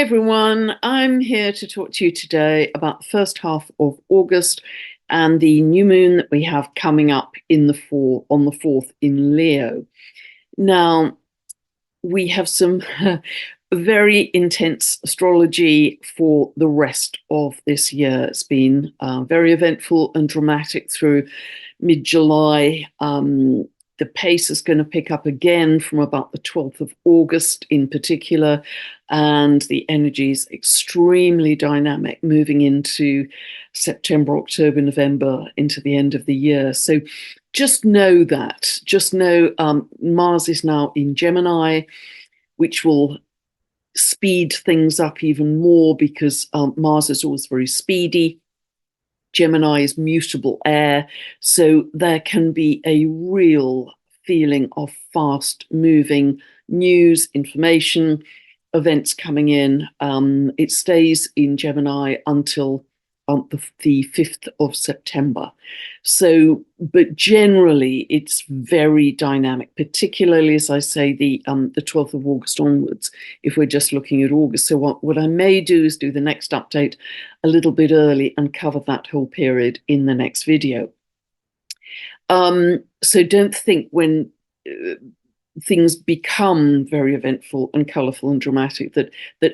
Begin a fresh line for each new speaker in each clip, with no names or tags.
Hi everyone, I'm here to talk to you today about the first half of August and the new moon that we have coming up on the 4th in Leo. Now, we have some very intense astrology for the rest of this year. It's been very eventful and dramatic through mid-July. The pace is going to pick up again from about the 12th of August in particular, and the energy is extremely dynamic moving into September, October, November, into the end of the year. So just know Mars is now in Gemini, which will speed things up even more because Mars is always very speedy. Gemini is mutable air, so there can be a real feeling of fast moving news, information, events coming in. It stays in Gemini until the 5th of September. So, but generally it's very dynamic, particularly, as I say, the 12th of August onwards, if we're just looking at August. So what I may do is do the next update a little bit early and cover that whole period in the next video. So don't think when things become very eventful and colourful and dramatic that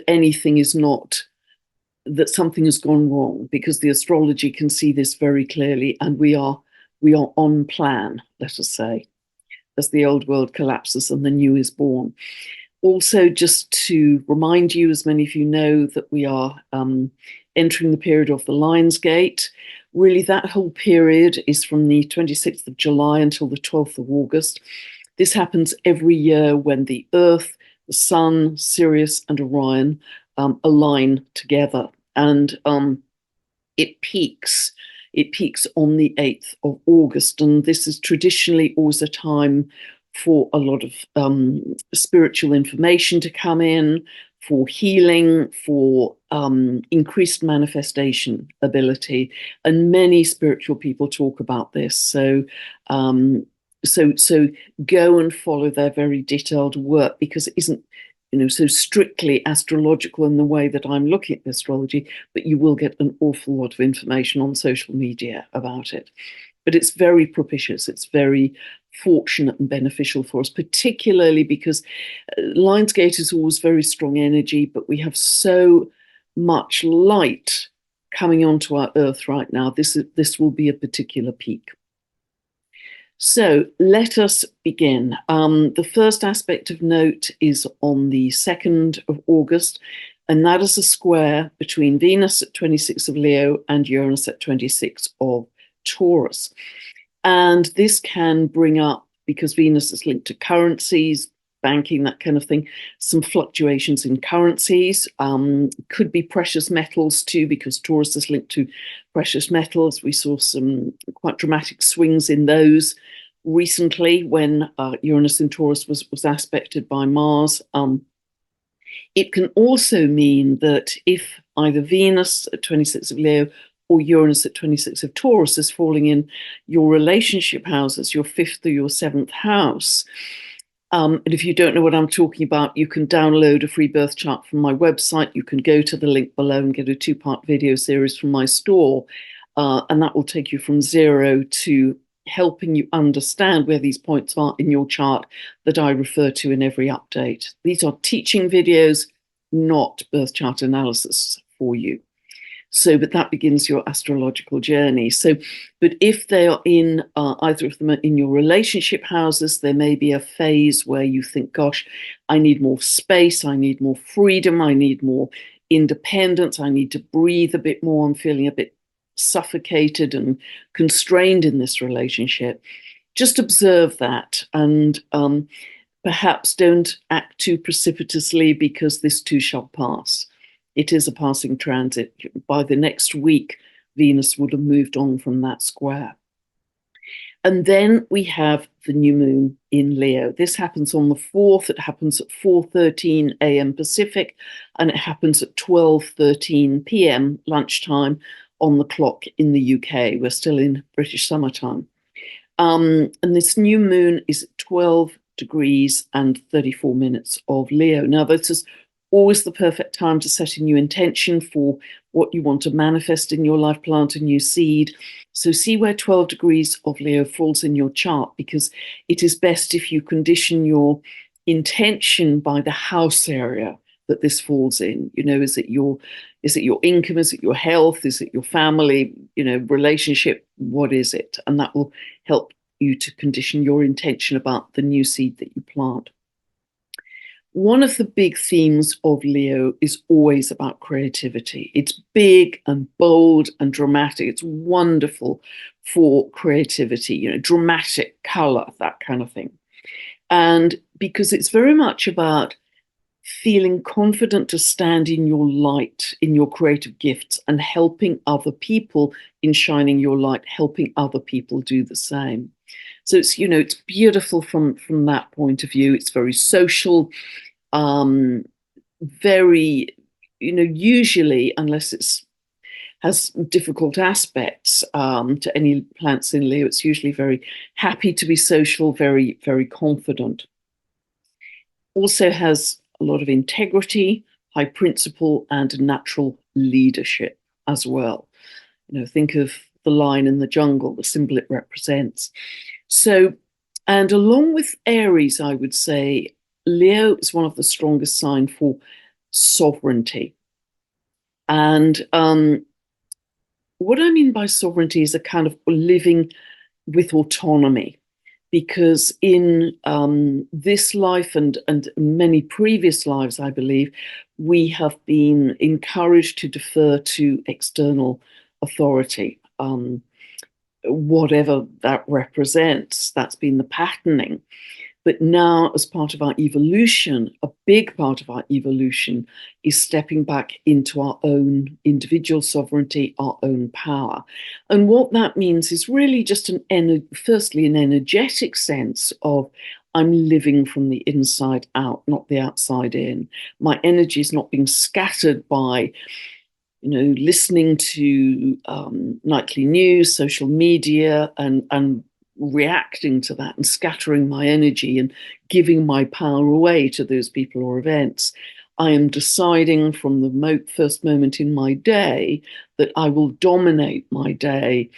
anything is not, that something has gone wrong, because the astrology can see this very clearly, and we are on plan, let us say, as the old world collapses and the new is born. Also, just to remind you, as many of you know, that we are entering the period of the Lion's Gate. Really, that whole period is from the 26th of July until the 12th of August. This happens every year when the Earth, the Sun, Sirius, and Orion align together, and it peaks on the 8th of August, and this is traditionally always a time for a lot of spiritual information to come in, for healing, for increased manifestation ability, and many spiritual people talk about this. So go and follow their very detailed work, because it isn't so strictly astrological in the way that I'm looking at astrology, but you will get an awful lot of information on social media about it. But it's very propitious, it's very fortunate and beneficial for us, particularly because Lion's Gate is always very strong energy, but we have so much light coming onto our Earth right now. This will be a particular peak. So let us begin. The first aspect of note is on the 2nd of August, and that is a square between Venus at 26 of Leo and Uranus at 26 of Taurus. And this can bring up, because Venus is linked to currencies, banking, that kind of thing, some fluctuations in currencies. Could be precious metals too, because Taurus is linked to precious metals. We saw some quite dramatic swings in those recently when Uranus in Taurus was aspected by Mars. It can also mean that if either Venus at 26 of Leo or Uranus at 26 of Taurus is falling in your relationship houses, your 5th or your 7th house. And if you don't know what I'm talking about, you can download a free birth chart from my website. You can go to the link below and get a 2-part video series from my store. And that will take you from zero to helping you understand where these points are in your chart that I refer to in every update. These are teaching videos, not birth chart analysis for you. So, but that begins your astrological journey. So, but if they are in, either of them are in your relationship houses, there may be a phase where you think, gosh, I need more space, I need more freedom, I need more independence, I need to breathe a bit more, I'm feeling a bit suffocated and constrained in this relationship. Just observe that, and perhaps don't act too precipitously, because this too shall pass. It is a passing transit. By the next week, Venus would have moved on from that square. And then we have the new moon in Leo. This happens on the 4th. It happens at 4:13 a.m. Pacific, and it happens at 12:13 p.m. lunchtime on the clock in the UK. We're still in British summertime. And this new moon is at 12 degrees and 34 minutes of Leo. Now, this is always the perfect time to set a new intention for what you want to manifest in your life, plant a new seed. So see where 12 degrees of Leo falls in your chart, because it is best if you condition your intention by the house area that this falls in. Is it your income? Is it your health? Is it your family, relationship? What is it? And that will help you to condition your intention about the new seed that you plant. One of the big themes of Leo is always about creativity. It's big and bold and dramatic. It's wonderful for creativity, dramatic color, that kind of thing. And because it's very much about feeling confident to stand in your light, in your creative gifts, and helping other people in shining your light, helping other people do the same. So it's beautiful from that point of view. It's very social, very, usually, unless it's has difficult aspects to any plants in Leo, it's usually very happy to be social, very, very confident. Also has a lot of integrity, high principle, and natural leadership as well. Think of the lion in the jungle, the symbol it represents. So, and along with Aries, I would say Leo is one of the strongest signs for sovereignty. And what I mean by sovereignty is a kind of living with autonomy, because in this life and many previous lives, I believe, we have been encouraged to defer to external authority, whatever that represents. That's been the patterning. But now, as part of our evolution, a big part of our evolution is stepping back into our own individual sovereignty, our own power. And what that means is really just firstly, an energetic sense of I'm living from the inside out, not the outside in. My energy is not being scattered by listening to nightly news, social media, and reacting to that and scattering my energy and giving my power away to those people or events. I am deciding from the first moment in my day that I will dominate my day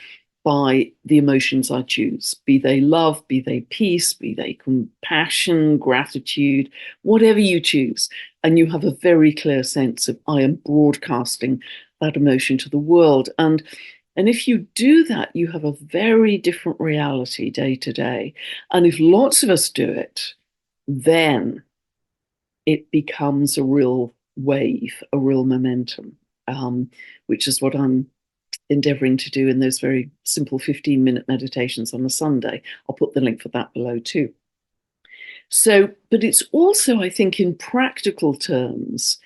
by the emotions I choose, be they love, be they peace, be they compassion, gratitude, whatever you choose. And you have a very clear sense of I am broadcasting that emotion to the world. And if you do that, you have a very different reality day to day. And if lots of us do it, then it becomes a real wave, a real momentum, which is what I'm endeavoring to do in those very simple 15-minute meditations on a Sunday. I'll put the link for that below too. So, but it's also, I think, in practical terms,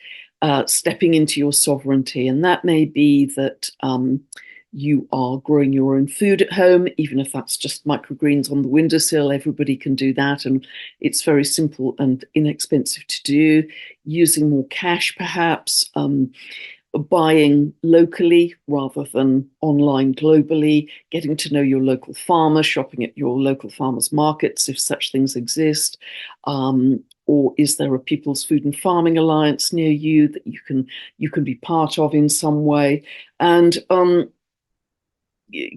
stepping into your sovereignty. And that may be that you are growing your own food at home, even if that's just microgreens on the windowsill. Everybody can do that, and it's very simple and inexpensive to do. Using more cash, perhaps, buying locally rather than online globally, getting to know your local farmer, shopping at your local farmers markets, if such things exist. Or is there a People's Food and Farming Alliance near you that you can be part of in some way? And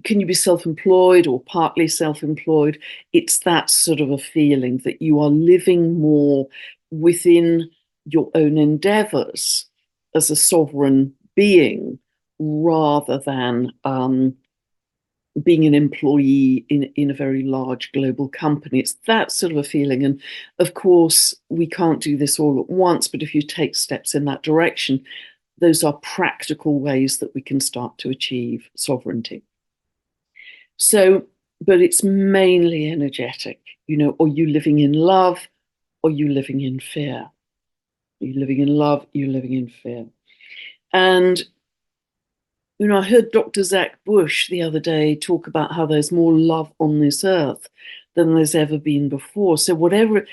can you be self-employed or partly self-employed? It's that sort of a feeling that you are living more within your own endeavors as a sovereign being rather than being an employee in a very large global company. It's that sort of a feeling. And of course, we can't do this all at once, but if you take steps in that direction, those are practical ways that we can start to achieve sovereignty. So, but it's mainly energetic, are you living in love or are you living in fear? Are you living in love? Are you living in fear? And, I heard Dr. Zach Bush the other day talk about how there's more love on this earth than there's ever been before. So whatever,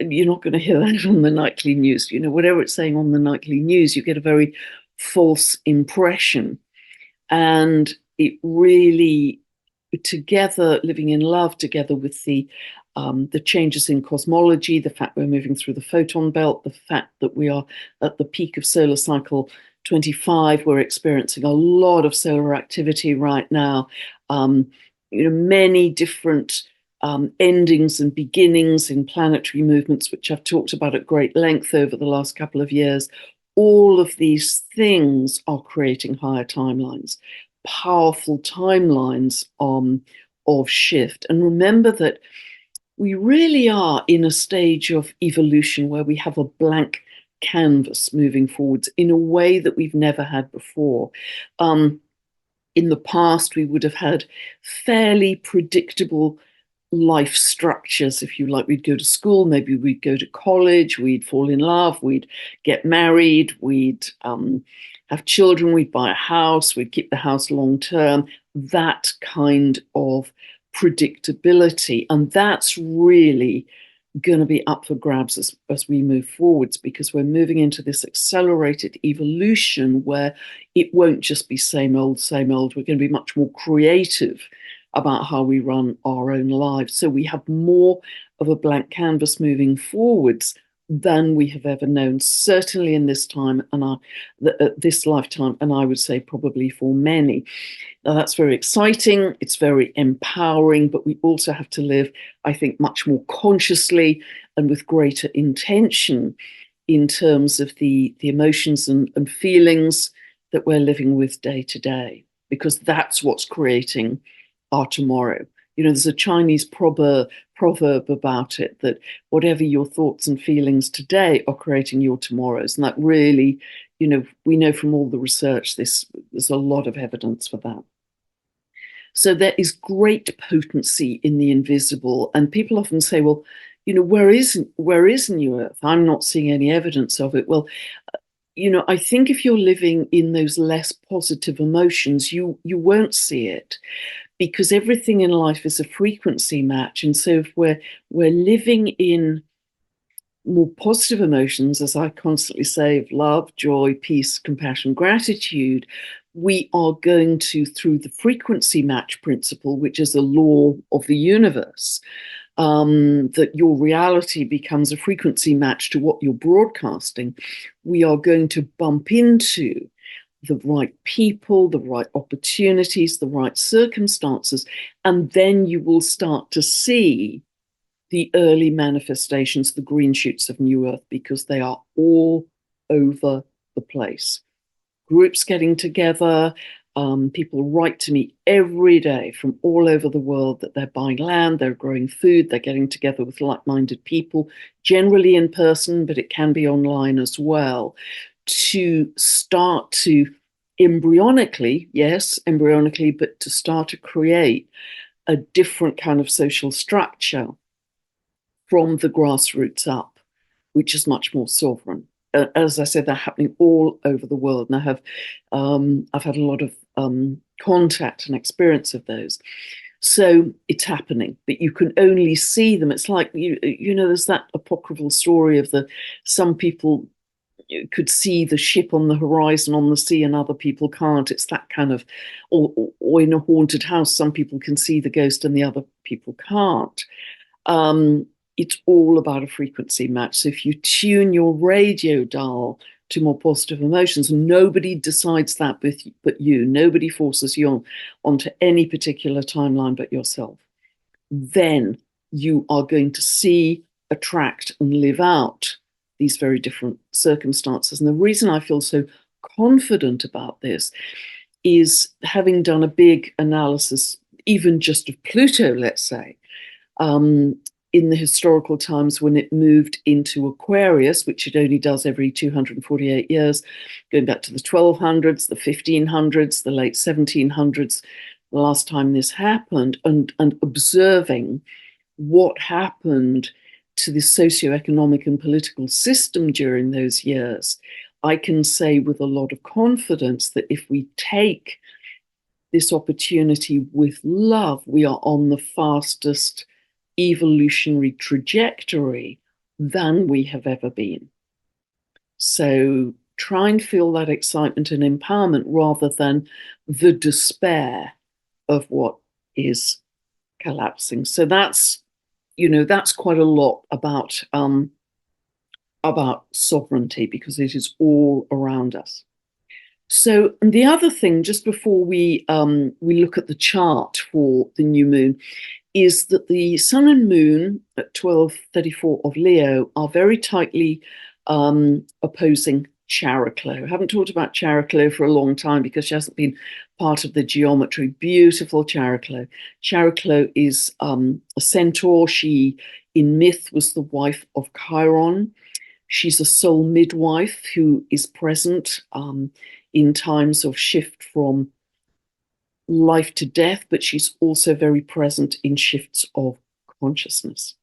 you're not going to hear that on the nightly news, whatever it's saying on the nightly news, you get a very false impression. And it really, together, living in love, together with the the changes in cosmology, the fact we're moving through the photon belt, the fact that we are at the peak of solar cycle 25, we're experiencing a lot of solar activity right now. Many different endings and beginnings in planetary movements, which I've talked about at great length over the last couple of years. All of these things are creating higher timelines, powerful timelines of shift. And remember that we really are in a stage of evolution where we have a blank canvas moving forwards in a way that we've never had before. In the past, we would have had fairly predictable life structures, if you like. We'd go to school, maybe we'd go to college, we'd fall in love, we'd get married, we'd have children, we'd buy a house, we'd keep the house long term, that kind of predictability. And that's really going to be up for grabs as we move forwards, because we're moving into this accelerated evolution where it won't just be same old, same old. We're going to be much more creative about how we run our own lives. So we have more of a blank canvas moving forwards than we have ever known, certainly in this time and this lifetime, and I would say probably for many. Now, that's very exciting, it's very empowering, but we also have to live, I think, much more consciously and with greater intention in terms of the emotions and feelings that we're living with day to day, because that's what's creating our tomorrow. There's a Chinese proverb about it, that whatever your thoughts and feelings today are creating your tomorrows. And that really, we know from all the research, there's a lot of evidence for that. So there is great potency in the invisible. And people often say, well, where is New Earth? I'm not seeing any evidence of it. Well, I think if you're living in those less positive emotions, you won't see it, because everything in life is a frequency match. And so if we're living in more positive emotions, as I constantly say, of love, joy, peace, compassion, gratitude, we are going to, through the frequency match principle, which is a law of the universe, that your reality becomes a frequency match to what you're broadcasting, we are going to bump into the right people, the right opportunities, the right circumstances, and then you will start to see the early manifestations, the green shoots of New Earth, because they are all over the place. Groups getting together, people write to me every day from all over the world that they're buying land, they're growing food, they're getting together with like-minded people, generally in person, but it can be online as well, to start to embryonically, but to start to create a different kind of social structure from the grassroots up, which is much more sovereign. As I said, they're happening all over the world, and I've had a lot of contact and experience of those. So it's happening, but you can only see them. It's like, there's that apocryphal story of some people could see the ship on the horizon on the sea and other people can't. It's that kind of, or in a haunted house, some people can see the ghost and the other people can't. It's all about a frequency match. So if you tune your radio dial to more positive emotions, nobody decides that but you. Nobody forces you onto any particular timeline but yourself. Then you are going to see, attract, and live out these very different circumstances. And the reason I feel so confident about this is, having done a big analysis, even just of Pluto, let's say, in the historical times when it moved into Aquarius, which it only does every 248 years, going back to the 1200s, the 1500s, the late 1700s, the last time this happened, and observing what happened to the socioeconomic and political system during those years, I can say with a lot of confidence that if we take this opportunity with love, we are on the fastest evolutionary trajectory than we have ever been. So try and feel that excitement and empowerment rather than the despair of what is collapsing. So that's that's quite a lot about sovereignty, because it is all around us. So, and the other thing, just before we look at the chart for the new moon, is that the sun and moon at 12:34 of Leo are very tightly opposing Chariklo. I haven't talked about Chariklo for a long time because she hasn't been part of the geometry. Beautiful Chariklo. Chariklo is a centaur. She, in myth, was the wife of Chiron. She's a soul midwife who is present in times of shift from life to death, but she's also very present in shifts of consciousness,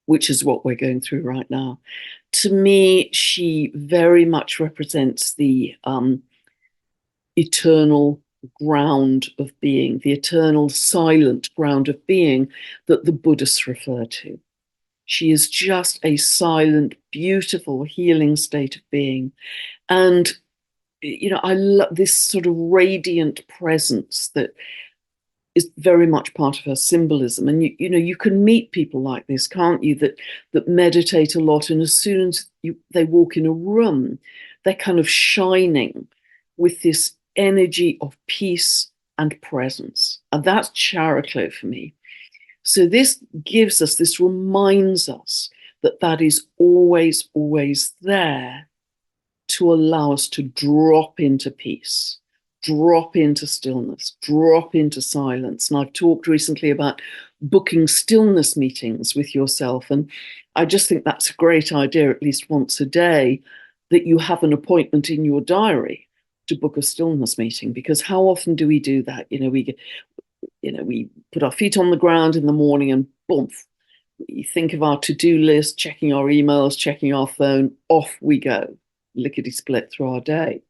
which is what we're going through right now. To me, she very much represents the eternal ground of being, the eternal silent ground of being that the Buddhists refer to. She is just a silent, beautiful, healing state of being. And, I love this sort of radiant presence that is very much part of her symbolism. And, you can meet people like this, can't you, that meditate a lot. And as soon as they walk in a room, they're kind of shining with this energy of peace and presence. And that's Chariklo for me. So this reminds us that is always, always there to allow us to drop into peace, drop into stillness, drop into silence. And I've talked recently about booking stillness meetings with yourself. And I just think that's a great idea, at least once a day, that you have an appointment in your diary to book a stillness meeting. Because how often do we do that? We put our feet on the ground in the morning and boom, we think of our to-do list, checking our emails, checking our phone, off we go, lickety-split through our day.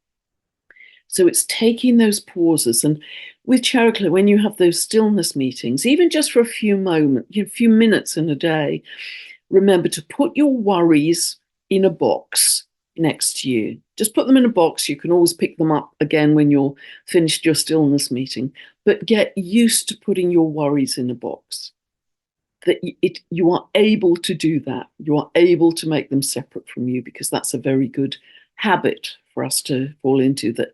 So it's taking those pauses. And with Chariklo, when you have those stillness meetings, even just for a few moments, a few minutes in a day, remember to put your worries in a box next to you. Just put them in a box. You can always pick them up again when you're finished your stillness meeting, but get used to putting your worries in a box. That you are able to do that. You are able to make them separate from you, because that's a very good habit for us to fall into, that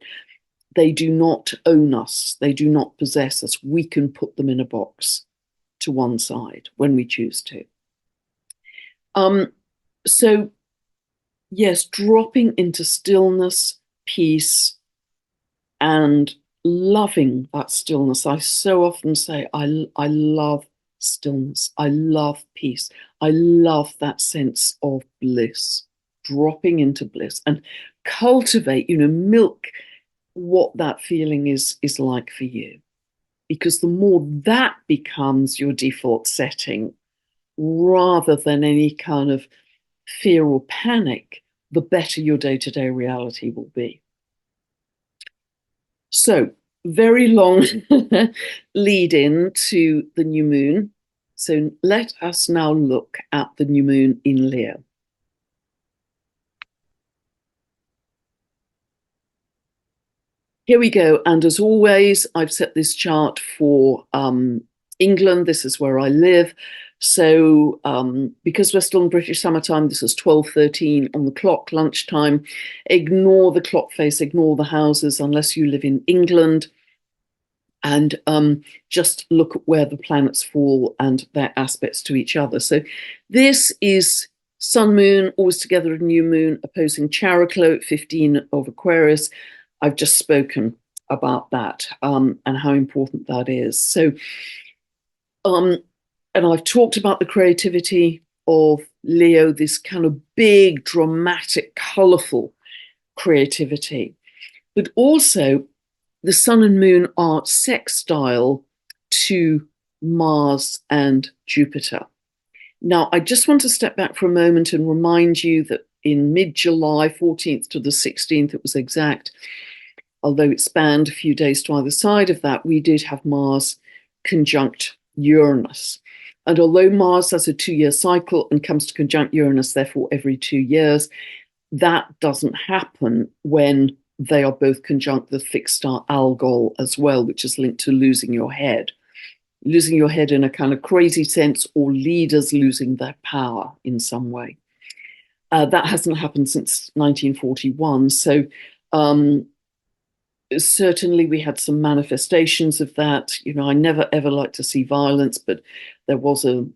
they do not own us. They do not possess us. We can put them in a box to one side when we choose to. So yes, dropping into stillness, peace, and loving that stillness. I so often say, I love stillness. I love peace. I love that sense of bliss, dropping into bliss, and cultivate, milk what that feeling is like for you. Because the more that becomes your default setting, rather than any kind of fear or panic, the better your day-to-day reality will be. So, very long lead in to the new moon. So let us now look at the new moon in Leo. Here we go. And as always, I've set this chart for England. This is where I live. So because we're still in British summertime, this is 12:13 on the clock, lunchtime. Ignore the clock face, ignore the houses, unless you live in England. And just look at where the planets fall and their aspects to each other. So this is sun, moon, always together a new moon, opposing Chariklo at 15 of Aquarius. I've just spoken about that and how important that is. So, and I've talked about the creativity of Leo, this kind of big, dramatic, colorful creativity, but also the sun and moon are sextile to Mars and Jupiter. Now, I just want to step back for a moment and remind you that in mid-July, 14th to the 16th, it was exact, although it spanned a few days to either side of that, we did have Mars conjunct Uranus. And although Mars has a 2-year cycle and comes to conjunct Uranus, therefore, every 2 years, that doesn't happen when they are both conjunct the fixed star Algol as well, which is linked to losing your head. losing your head in a kind of crazy sense, or leaders losing their power in some way. That hasn't happened since 1941. So certainly we had some manifestations of that. I never ever like to see violence, but there was a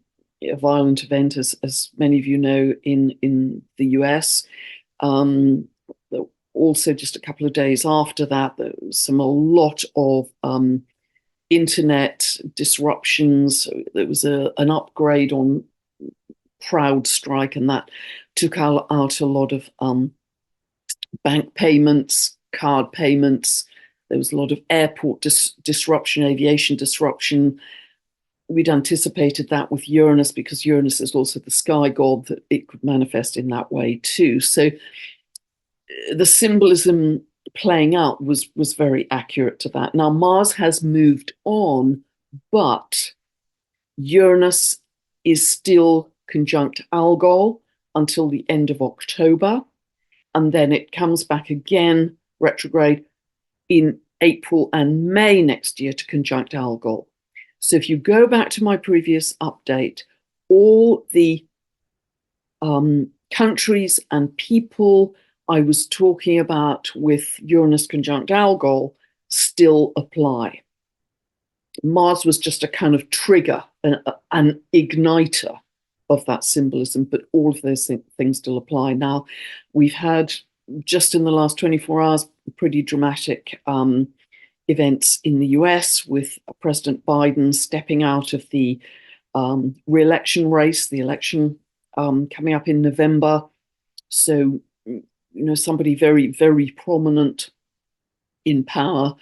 violent event, as many of you know, in the US. Also, just a couple of days after that, there was a lot of internet disruptions. There was an upgrade on CrowdStrike, and that took out a lot of bank payments, card payments. There was a lot of airport disruption, aviation disruption. We'd anticipated that with Uranus, because Uranus is also the sky god, that it could manifest in that way too. So the symbolism playing out was very accurate to that. Now, Mars has moved on, but Uranus is still conjunct Algol until the end of October, and then it comes back again retrograde in April and May next year to conjunct Algol. So if you go back to my previous update, all the countries and people I was talking about with Uranus conjunct Algol still apply. Mars was just a kind of trigger, an igniter of that symbolism, but all of those things still apply. Now, we've had, just in the last 24 hours, pretty dramatic events in the US, with President Biden stepping out of the re-election race, the election coming up in November. So, somebody very, very prominent in power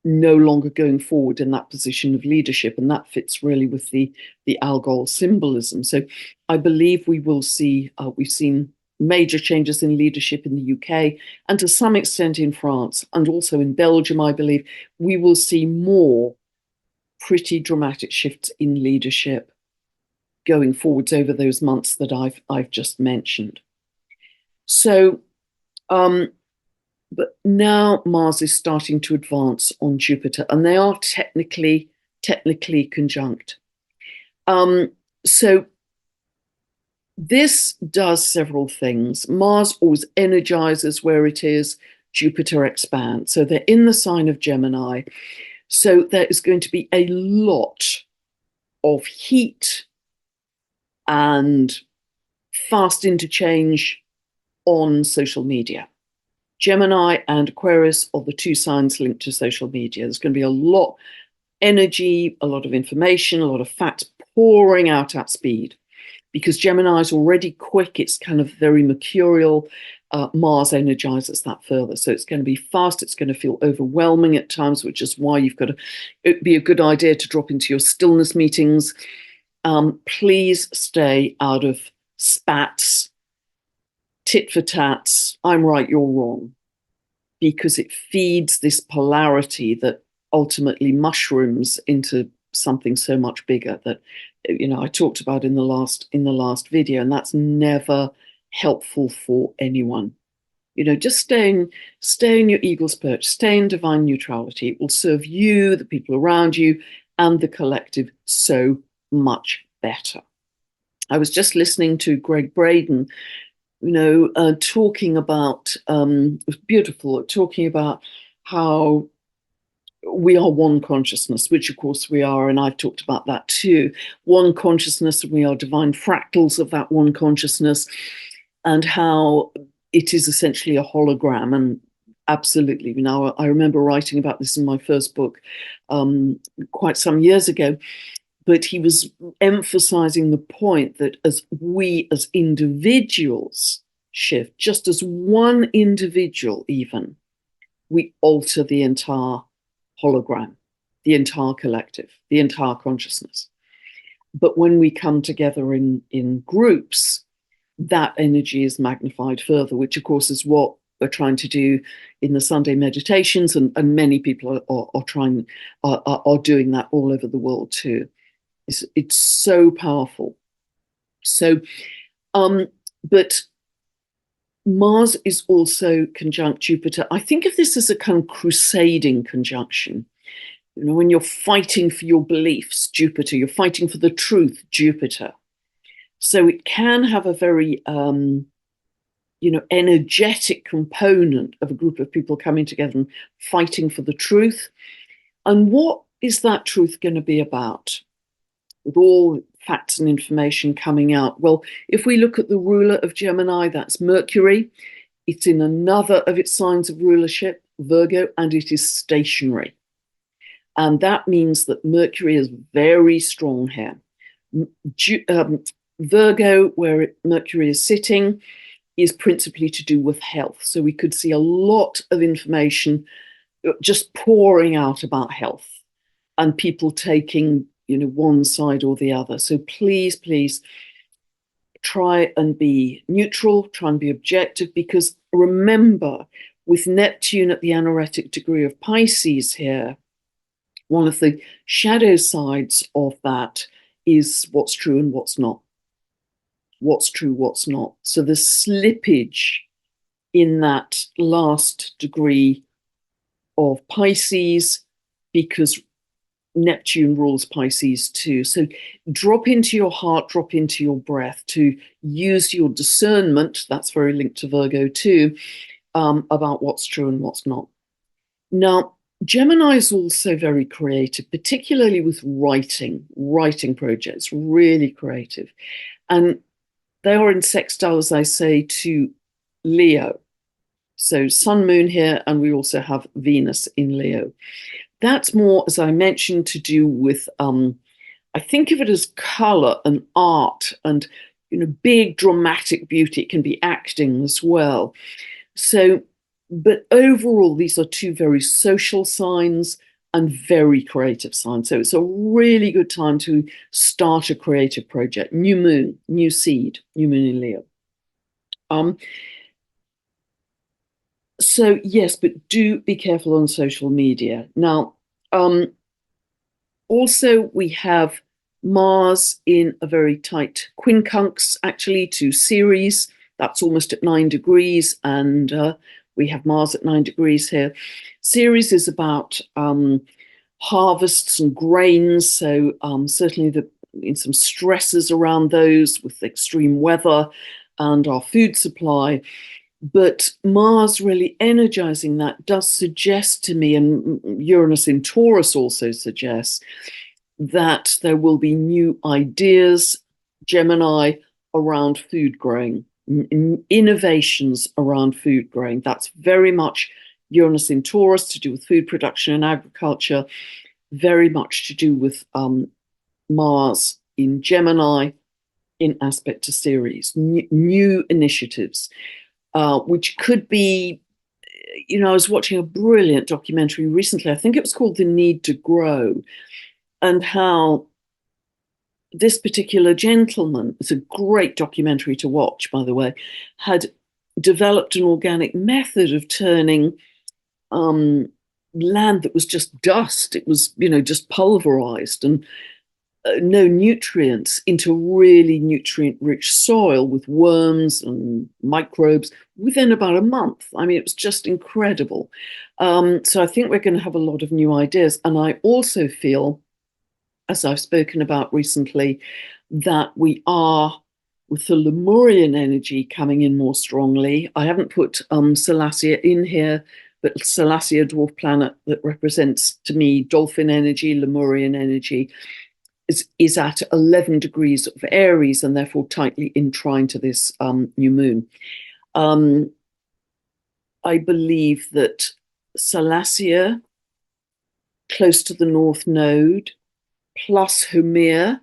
no longer going forward in that position of leadership, and that fits really with the Algol symbolism. So I believe we will see, we've seen major changes in leadership in the UK, and to some extent in France, and also in Belgium. I believe we will see more pretty dramatic shifts in leadership going forwards over those months that I've just mentioned. So, but now Mars is starting to advance on Jupiter, and they are technically conjunct. So this does several things. Mars always energizes where it is. Jupiter expands. So they're in the sign of Gemini. So there is going to be a lot of heat and fast interchange on social media. Gemini and Aquarius are the two signs linked to social media. There's going to be a lot of energy, a lot of information, a lot of facts pouring out at speed, because Gemini is already quick. It's kind of very mercurial. Mars energizes that further. So it's going to be fast. It's going to feel overwhelming at times, which is why you've got to, it'd be a good idea to drop into your stillness meetings. Please stay out of spats, tit for tats, I'm right, you're wrong, because it feeds this polarity that ultimately mushrooms into something so much bigger that, I talked about in the last video, and that's never helpful for anyone. Just stay in your eagle's perch, stay in divine neutrality. It will serve you, the people around you, and the collective so much better. I was just listening to Greg Braden, talking about, it was beautiful, talking about how we are one consciousness, which of course we are, and I've talked about that too. One consciousness, and we are divine fractals of that one consciousness, and how it is essentially a hologram. And absolutely, I remember writing about this in my first book quite some years ago, but he was emphasizing the point that as we as individuals shift, just as one individual even, we alter the entire hologram, the entire collective, the entire consciousness. But when we come together in groups, that energy is magnified further, which of course is what we're trying to do in the Sunday meditations, and many people are doing that all over the world too. It's so powerful. So, but Mars is also conjunct Jupiter. I think of this as a kind of crusading conjunction. when you're fighting for your beliefs, Jupiter, you're fighting for the truth, Jupiter. So it can have a very, energetic component of a group of people coming together and fighting for the truth. And what is that truth going to be about? With all facts and information coming out. Well, if we look at the ruler of Gemini, that's Mercury. It's in another of its signs of rulership, Virgo, and it is stationary. And that means that Mercury is very strong here. Virgo, where Mercury is sitting, is principally to do with health. So we could see a lot of information just pouring out about health and people taking, one side or the other. So please, please try and be neutral, try and be objective, because remember, with Neptune at the anaretic degree of Pisces here, one of the shadow sides of that is what's true and what's not. What's true, what's not. So the slippage in that last degree of Pisces, because Neptune rules Pisces too. So drop into your heart, drop into your breath to use your discernment, that's very linked to Virgo too, about what's true and what's not. Now, Gemini is also very creative, particularly with writing projects, really creative. And they are in sextile, as I say, to Leo. So Sun, Moon here, and we also have Venus in Leo. That's more, as I mentioned, to do with, I think of it as color and art and, big dramatic beauty. It can be acting as well. So, but overall, these are two very social signs and very creative signs. So it's a really good time to start a creative project. New moon, new seed, new moon in Leo. So yes, but do be careful on social media. Now, also we have Mars in a very tight quincunx, actually, to Ceres. That's almost at 9 degrees, and we have Mars at 9 degrees here. Ceres is about harvests and grains, so certainly in some stresses around those with extreme weather and our food supply. But Mars really energizing that does suggest to me, and Uranus in Taurus also suggests, that there will be new ideas, Gemini, around food growing, innovations around food growing. That's very much Uranus in Taurus, to do with food production and agriculture, very much to do with Mars in Gemini in aspect to Ceres, new initiatives. Which could be, I was watching a brilliant documentary recently, I think it was called The Need to Grow, and how this particular gentleman, it's a great documentary to watch, by the way, had developed an organic method of turning land that was just dust. It was, just pulverized and no nutrients into really nutrient-rich soil with worms and microbes within about a month. I mean, it was just incredible. So I think we're going to have a lot of new ideas. And I also feel, as I've spoken about recently, that we are, with the Lemurian energy coming in more strongly. I haven't put Salacia in here, but Salacia, dwarf planet that represents, to me, dolphin energy, Lemurian energy, is at 11 degrees of Aries and therefore tightly entwined to this new moon. I believe that Salacia, close to the North Node, plus Haumea,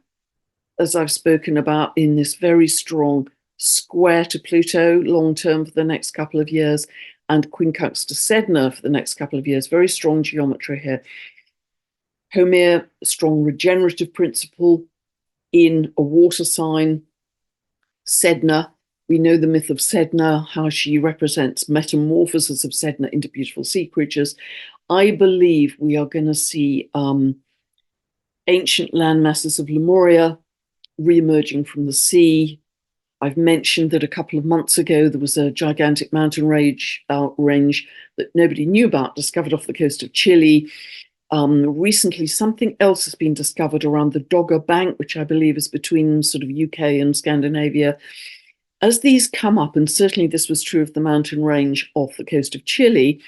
as I've spoken about, in this very strong square to Pluto long term for the next couple of years, and quincunx to Sedna for the next couple of years, very strong geometry here. Haumea, strong regenerative principle in a water sign. Sedna, we know the myth of Sedna, how she represents metamorphosis of Sedna into beautiful sea creatures. I believe we are going to see ancient land masses of Lemuria re-emerging from the sea. I've mentioned that a couple of months ago there was a gigantic mountain range that nobody knew about, discovered off the coast of Chile, Recently, something else has been discovered around the Dogger Bank, which I believe is between sort of UK and Scandinavia. As these come up, and certainly this was true of the mountain range off the coast of Chile,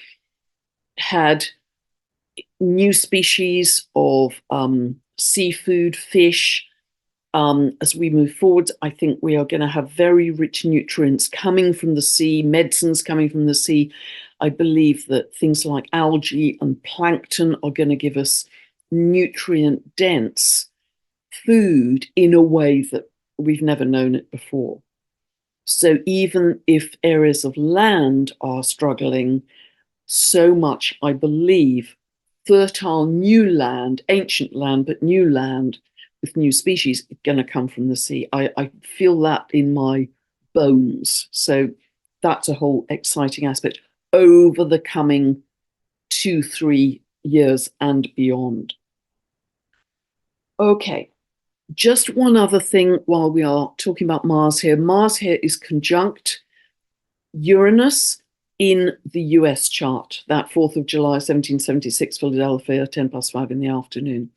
had new species of seafood, fish. As we move forward, I think we are going to have very rich nutrients coming from the sea, medicines coming from the sea. I believe that things like algae and plankton are going to give us nutrient-dense food in a way that we've never known it before. So even if areas of land are struggling, so much, I believe, fertile new land, ancient land, but new land with new species going to come from the sea. I feel that in my bones. So that's a whole exciting aspect over the coming 2-3 years and beyond. Okay, just one other thing while we are talking about Mars here. Mars here is conjunct Uranus in the US chart, that 4th of July, 1776, Philadelphia, 10:05 in the afternoon,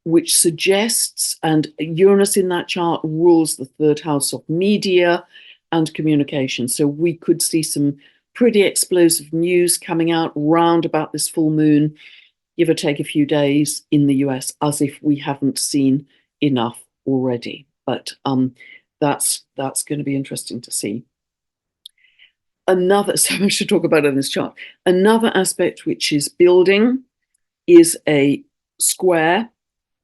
which suggests, and Uranus in that chart rules the third house of media and communication. So we could see some pretty explosive news coming out round about this full moon, give or take a few days in the US, as if we haven't seen enough already. But that's going to be interesting to see. Another, so much to talk about in this chart. Another aspect which is building is a square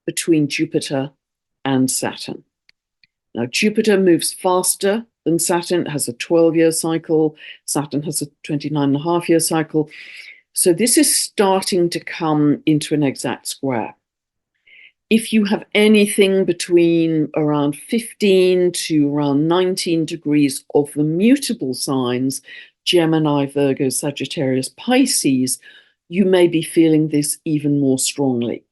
between Jupiter and Saturn. Now, Jupiter moves faster than Saturn. It has a 12-year cycle. Saturn has a 29.5-year cycle. So this is starting to come into an exact square. If you have anything between around 15 to around 19 degrees of the mutable signs, Gemini, Virgo, Sagittarius, Pisces, you may be feeling this even more strongly.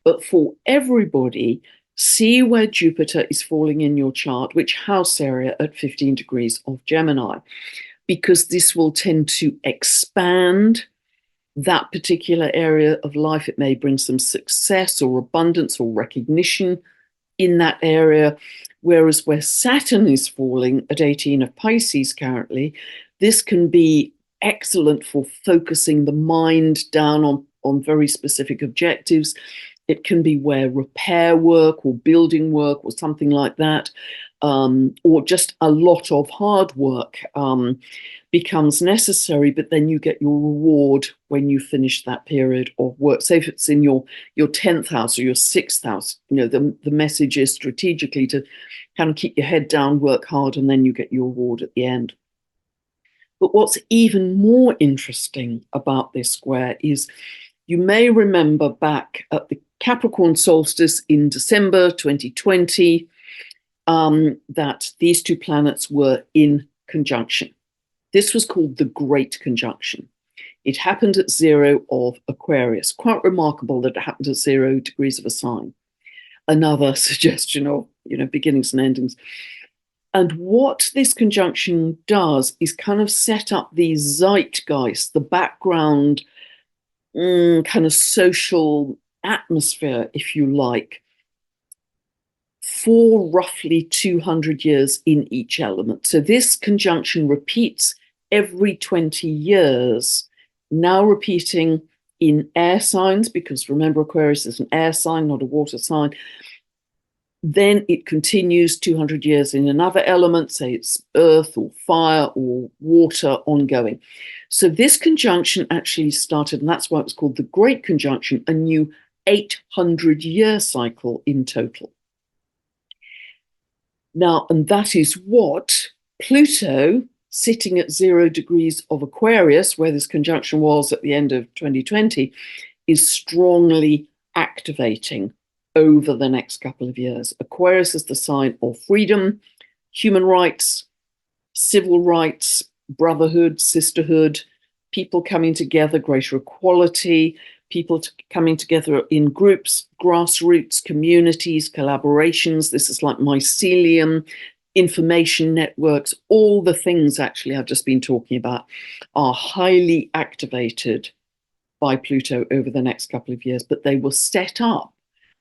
But for everybody, see where Jupiter is falling in your chart, which house area at 15 degrees of Gemini, because this will tend to expand that particular area of life. It may bring some success or abundance or recognition in that area. Whereas where Saturn is falling at 18 of Pisces currently, this can be excellent for focusing the mind down on very specific objectives. It can be where repair work or building work or something like that, or just a lot of hard work becomes necessary, but then you get your reward when you finish that period of work. Say if it's in your 10th house or your 6th house, the message is strategically to kind of keep your head down, work hard, and then you get your reward at the end. But what's even more interesting about this square is you may remember back at the Capricorn solstice in December 2020 that these two planets were in conjunction. This was called the Great Conjunction. It happened at 0 of Aquarius. Quite remarkable that it happened at 0 degrees of a sign. Another suggestion of beginnings and endings. And what this conjunction does is kind of set up the zeitgeist, the background kind of social atmosphere, if you like, for roughly 200 years in each element. So this conjunction repeats every 20 years, now repeating in air signs, because remember, Aquarius is an air sign, not a water sign. Then it continues 200 years in another element, say it's earth or fire or water, ongoing. So this conjunction actually started, and that's why it was called the Great Conjunction, a new 800-year cycle in total. Now, and that is what Pluto, sitting at 0 degrees of Aquarius, where this conjunction was at the end of 2020, is strongly activating over the next couple of years. Aquarius is the sign of freedom, human rights, civil rights, brotherhood, sisterhood, people coming together, greater equality, people coming together in groups, grassroots, communities, collaborations. This is like mycelium, information networks, all the things actually I've just been talking about are highly activated by Pluto over the next couple of years, but they were set up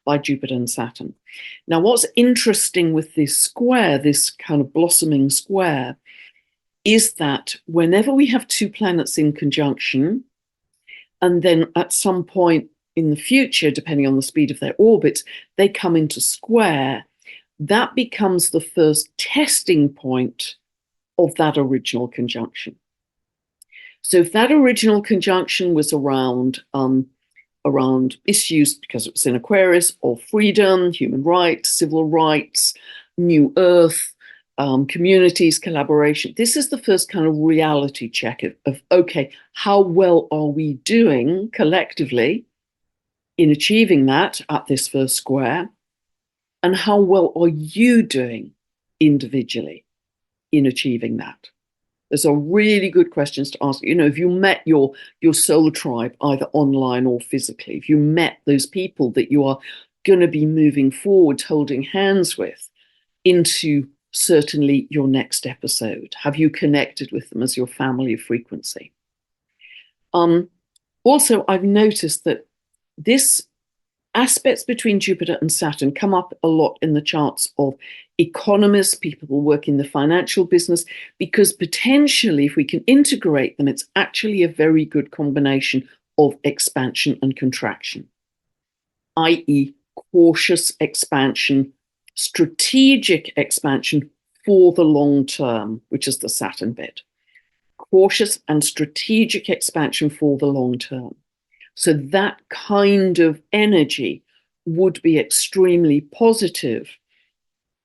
by Jupiter and Saturn. Now, what's interesting with this square, this kind of blossoming square, is that whenever we have two planets in conjunction, and then at some point in the future, depending on the speed of their orbits, they come into square, that becomes the first testing point of that original conjunction. So if that original conjunction was around issues, because it was in Aquarius, of freedom, human rights, civil rights, new earth, communities, collaboration, this is the first kind of reality check of okay, how well are we doing collectively in achieving that at this first square? And how well are you doing individually in achieving that? Those are really good questions to ask. You know, if you met your soul tribe, either online or physically, if you met those people that you are going to be moving forward, holding hands with into certainly your next episode, have you connected with them as your family of frequency? Also, I've noticed that this aspects between Jupiter and Saturn come up a lot in the charts of economists, people who work in the financial business, because potentially if we can integrate them, it's actually a very good combination of expansion and contraction, i.e. cautious expansion, strategic expansion for the long term, which is the Saturn bit. Cautious and strategic expansion for the long term. So that kind of energy would be extremely positive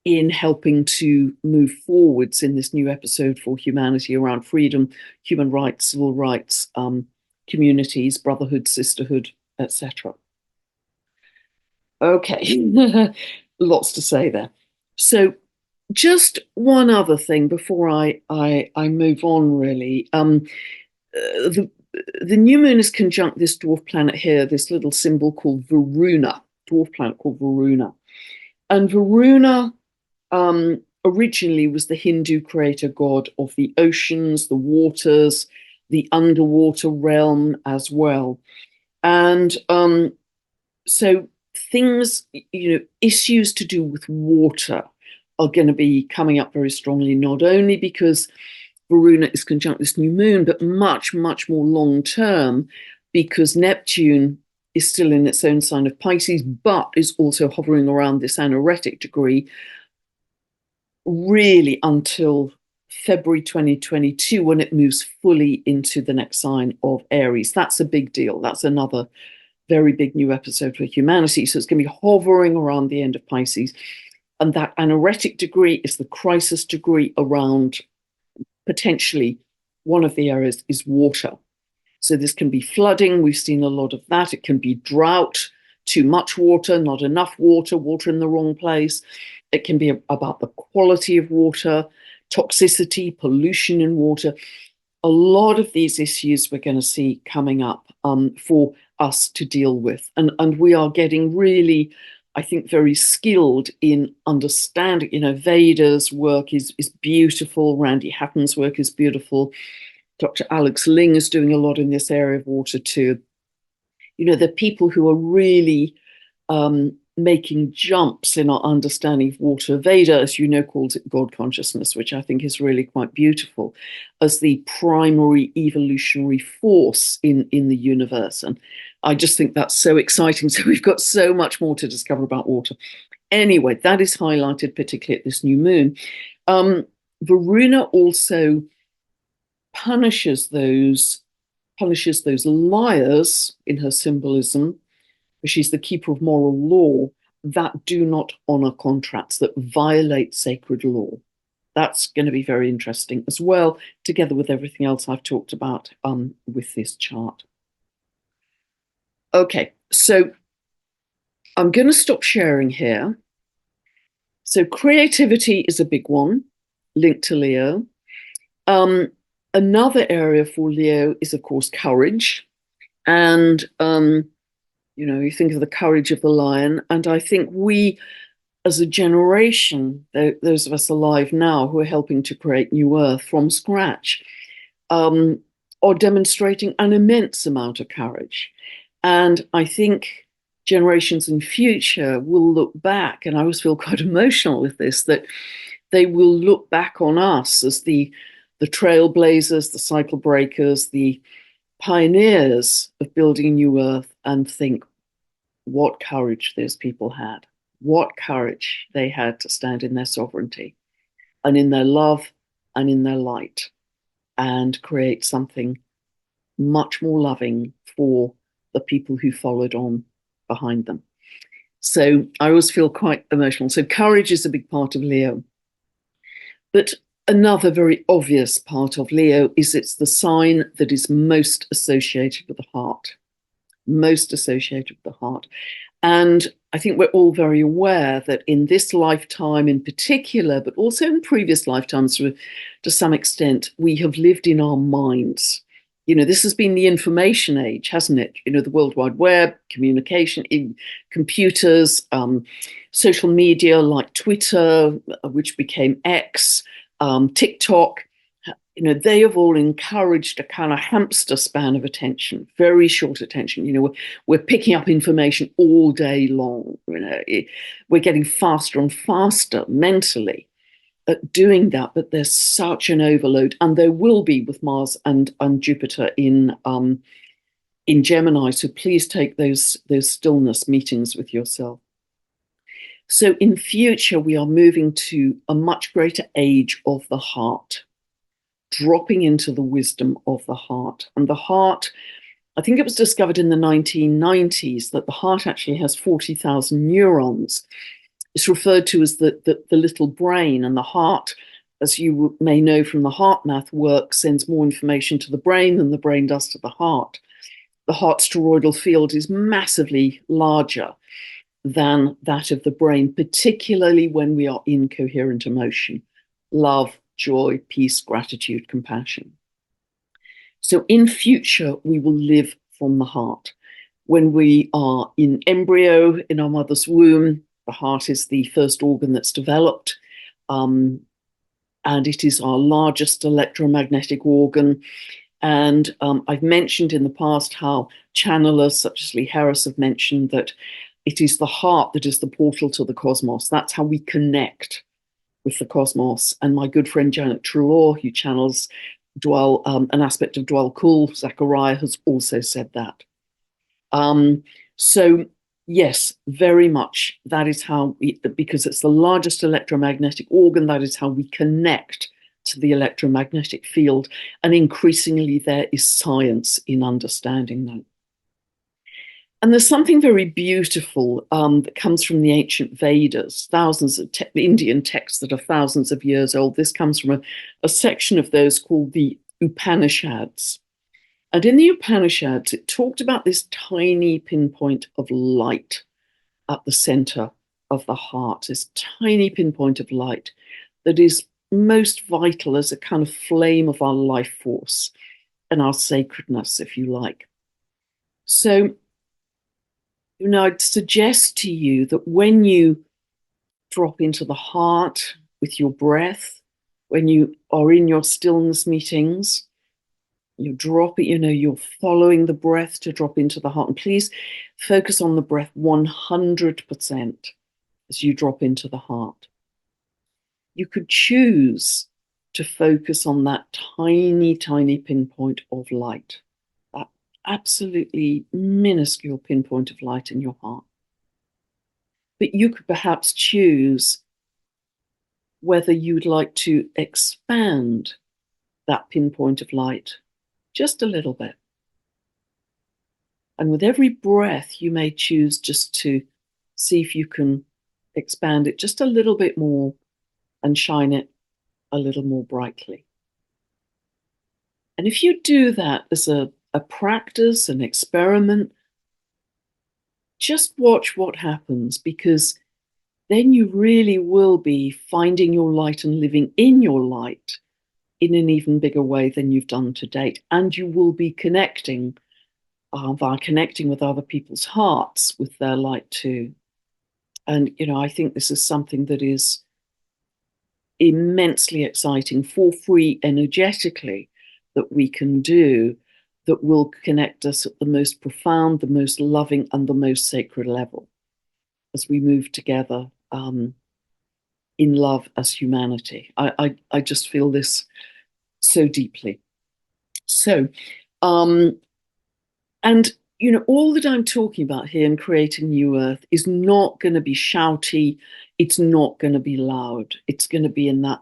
in helping to move forwards in this new episode for humanity around freedom, human rights, civil rights, communities, brotherhood, sisterhood, etc. Okay, lots to say there. So just one other thing before I move on, really. The new moon is conjunct this dwarf planet here, this little symbol called Varuna, dwarf planet called Varuna. And Varuna originally was the Hindu creator god of the oceans, the waters, the underwater realm as well. And so things, issues to do with water are going to be coming up very strongly, not only because Varuna is conjunct this new moon, but much, much more long term, because Neptune is still in its own sign of Pisces, but is also hovering around this anaretic degree, really until February 2022, when it moves fully into the next sign of Aries. That's a big deal. That's another very big new episode for humanity. So it's going to be hovering around the end of Pisces. And that anaretic degree is the crisis degree around potentially one of the areas is water. So this can be flooding. We've seen a lot of that. It can be drought, too much water, not enough water, water in the wrong place. It can be about the quality of water, toxicity, pollution in water. A lot of these issues we're going to see coming up for us to deal with. And we are getting really, I think, very skilled in understanding. Veda's work is beautiful. Randy Hatton's work is beautiful. Dr. Alex Ling is doing a lot in this area of water too. The people who are really making jumps in our understanding of water. Veda, as you know, calls it God consciousness, which I think is really quite beautiful, as the primary evolutionary force in the universe. And I just think that's so exciting. So we've got so much more to discover about water. Anyway, that is highlighted particularly at this new moon. Varuna also punishes those liars in her symbolism. She's the keeper of moral law that do not honor contracts, that violate sacred law. That's going to be very interesting as well, together with everything else I've talked about with this chart. Okay, so I'm going to stop sharing here. So creativity is a big one, linked to Leo. Another area for Leo is, of course, courage. And you think of the courage of the lion. And I think we, as a generation, those of us alive now who are helping to create New Earth from scratch, are demonstrating an immense amount of courage. And I think generations in future will look back, and I always feel quite emotional with this, that they will look back on us as the trailblazers, the cycle breakers, the pioneers of building a new earth, and think what courage those people had, what courage they had to stand in their sovereignty and in their love and in their light and create something much more loving for the people who followed on behind them. So I always feel quite emotional. So courage is a big part of Leo. But another very obvious part of Leo is it's the sign that is most associated with the heart, most associated with the heart. And I think we're all very aware that in this lifetime in particular, but also in previous lifetimes to some extent, we have lived in our minds. You know, this has been the information age, hasn't it? You know, the World Wide Web, communication in computers, social media like Twitter, which became X, TikTok. You know, they have all encouraged a kind of hamster span of attention, very short attention. You know, we're picking up information all day long. You know, we're getting faster and faster mentally at doing that, but there's such an overload, and there will be with Mars and Jupiter in Gemini. So please take those stillness meetings with yourself. So in future, we are moving to a much greater age of the heart, dropping into the wisdom of the heart. And the heart, I think it was discovered in the 1990s that the heart actually has 40,000 neurons. It's referred to as the little brain, and the heart, as you may know from the HeartMath work, sends more information to the brain than the brain does to the heart. The heart's toroidal field is massively larger than that of the brain, particularly when we are in coherent emotion, love, joy, peace, gratitude, compassion. So in future, we will live from the heart. When we are in embryo in our mother's womb, the heart is the first organ that's developed, and it is our largest electromagnetic organ. And I've mentioned in the past how channelers such as Lee Harris have mentioned that it is the heart that is the portal to the cosmos. That's how we connect with the cosmos. And my good friend Janet Trelaw, who channels an aspect of Dwell Kul, Zachariah, has also said that. So yes, very much that is how, because it's the largest electromagnetic organ, that is how we connect to the electromagnetic field. And increasingly there is science in understanding that. And there's something very beautiful that comes from the ancient Vedas, thousands of Indian texts that are thousands of years old. This comes from a section of those called the Upanishads. And in the Upanishads, it talked about this tiny pinpoint of light at the center of the heart, this tiny pinpoint of light that is most vital as a kind of flame of our life force and our sacredness, if you like. So, you know, I'd suggest to you that when you drop into the heart with your breath, when you are in your stillness meetings, you drop it, you know, you're following the breath to drop into the heart. And please focus on the breath 100% as you drop into the heart. You could choose to focus on that tiny, tiny pinpoint of light, that absolutely minuscule pinpoint of light in your heart. But you could perhaps choose whether you'd like to expand that pinpoint of light just a little bit. And with every breath, you may choose just to see if you can expand it just a little bit more and shine it a little more brightly. And if you do that as a practice, an experiment, just watch what happens, because then you really will be finding your light and living in your light in an even bigger way than you've done to date. And you will be connecting via connecting with other people's hearts with their light too. And, you know, I think this is something that is immensely exciting for free energetically, that we can do that will connect us at the most profound, the most loving, and the most sacred level as we move together in love as humanity. I just feel this so deeply. So, and you know, all that I'm talking about here in creating New Earth is not going to be shouty. It's not going to be loud. It's going to be in that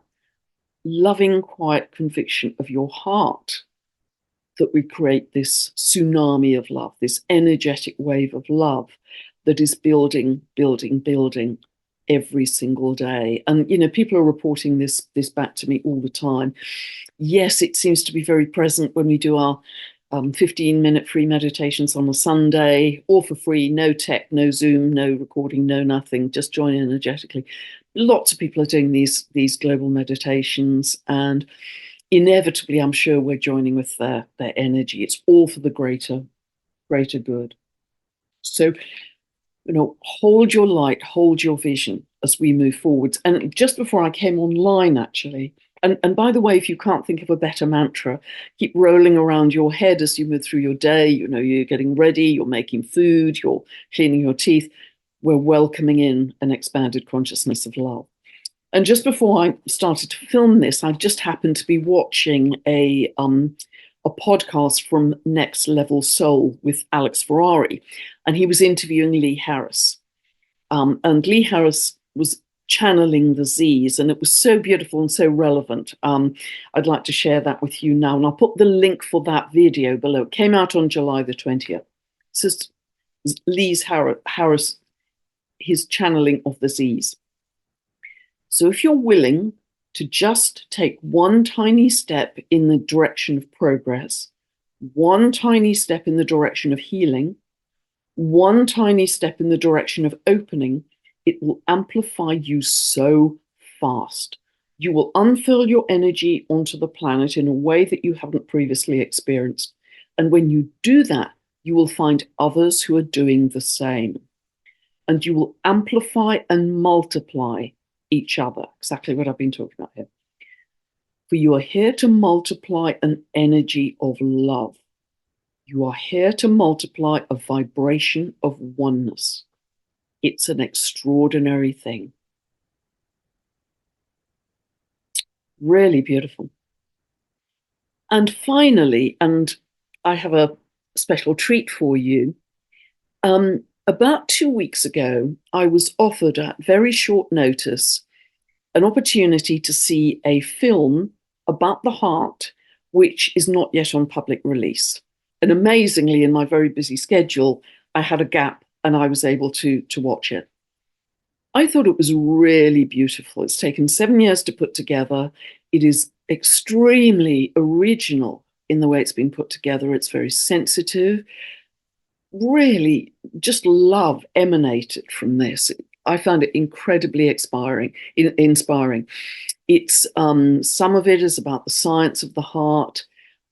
loving, quiet conviction of your heart that we create this tsunami of love, this energetic wave of love that is building, building, building every single day. And, you know, people are reporting this back to me all the time. Yes, it seems to be very present when we do our 15-minute free meditations on a Sunday, all for free, no tech, no Zoom, no recording, no nothing, just join energetically. Lots of people are doing these global meditations, and inevitably, I'm sure we're joining with their energy. It's all for the greater good. So, you know, hold your light, hold your vision as we move forwards. And just before I came online, actually, and by the way, if you can't think of a better mantra, keep rolling around your head as you move through your day. You know, you're getting ready, you're making food, you're cleaning your teeth. We're welcoming in an expanded consciousness of love. And just before I started to film this, I just happened to be watching a podcast from Next Level Soul with Alex Ferrari, and he was interviewing Lee Harris. And Lee Harris was channeling the Z's, and it was so beautiful and so relevant. I'd like to share that with you now, and I'll put the link for that video below. It came out on July the 20th. This is Lee Harris, his channeling of the Z's. So if you're willing to just take one tiny step in the direction of progress, one tiny step in the direction of healing, one tiny step in the direction of opening, it will amplify you so fast. You will unfurl your energy onto the planet in a way that you haven't previously experienced. And when you do that, you will find others who are doing the same. And you will amplify and multiply each other. Exactly what I've been talking about here. For you are here to multiply an energy of love. You are here to multiply a vibration of oneness. It's an extraordinary thing. Really beautiful. And finally, and I have a special treat for you. About 2 weeks ago, I was offered at very short notice an opportunity to see a film about the heart, which is not yet on public release. And amazingly, in my very busy schedule, I had a gap and I was able to watch it. I thought it was really beautiful. It's taken 7 years to put together. It is extremely original in the way it's been put together. It's very sensitive. Really, just love emanated from this. I found it incredibly inspiring. It's some of it is about the science of the heart.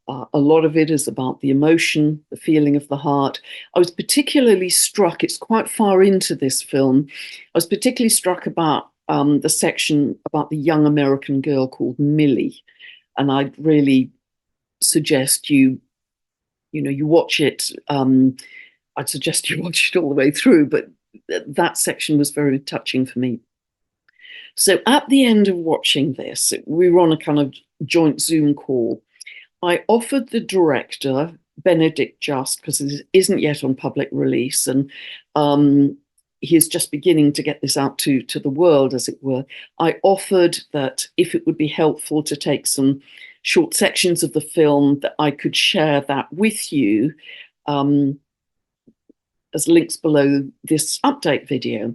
A lot of it is about the emotion, the feeling of the heart. I was particularly struck, it's quite far into this film, I was particularly struck about the section about the young American girl called Millie. And I'd really suggest you watch it. I'd suggest you watch it all the way through, but that section was very touching for me. So at the end of watching this, we were on a kind of joint Zoom call. I offered the director, Benedikt Just, because it isn't yet on public release, and he is just beginning to get this out to the world, as it were. I offered that if it would be helpful to take some short sections of the film, that I could share that with you as links below this update video.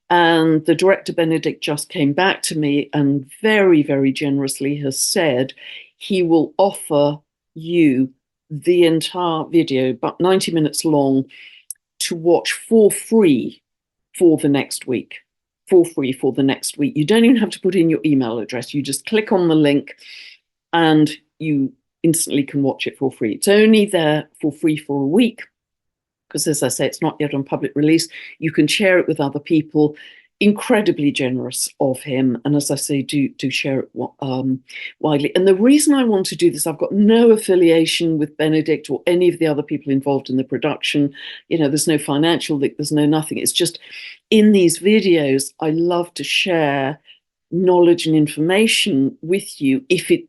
And the director, Benedikt Just, came back to me and very, very generously has said he will offer you the entire video, about 90 minutes long, to watch for free for the next week. For free for the next week. You don't even have to put in your email address. You just click on the link and you instantly can watch it for free. It's only there for free for a week because, as I say, it's not yet on public release. You can share it with other people. incredibly generous of him, and as I say, do share it widely. And the reason I want to do this, I've got no affiliation with Benedikt or any of the other people involved in the production. There's no financial link, there's no nothing. It's just in these videos, I love to share knowledge and information with you,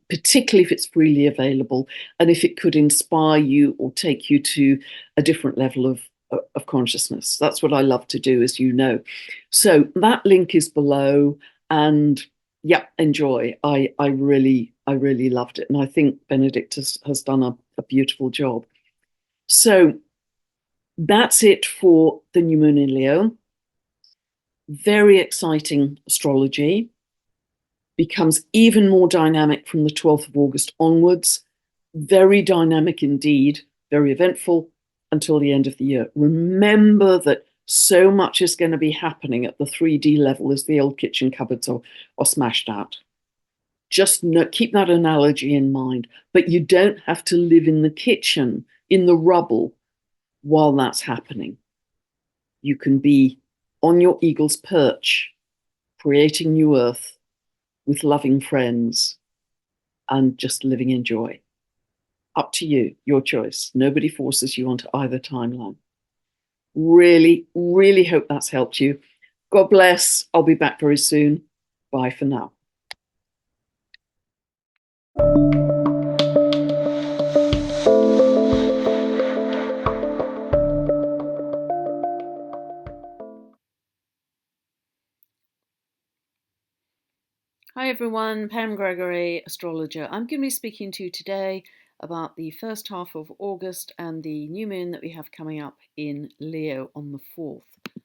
particularly if it's freely available, and if it could inspire you or take you to a different level of consciousness. That's what I love to do, as you know. So that link is below, and yeah, enjoy. I really loved it, and I think Benedikt has done a beautiful job. So that's it for the new moon in Leo. Very exciting astrology. Becomes even more dynamic from the 12th of August onwards. Very dynamic indeed, very eventful until the end of the year. Remember that so much is going to be happening at the 3D level as the old kitchen cupboards are smashed out. Just keep that analogy in mind. But you don't have to live in the kitchen, in the rubble, while that's happening. You can be on your eagle's perch, creating new earth, with loving friends, and just living in joy. Up to you, your choice. Nobody forces you onto either timeline. Really hope that's helped you. God bless. I'll be back very soon. Bye for now. Hi everyone, Pam Gregory, astrologer. I'm going to be speaking to you today about the first half of August and the new moon that we have coming up in Leo on the 4th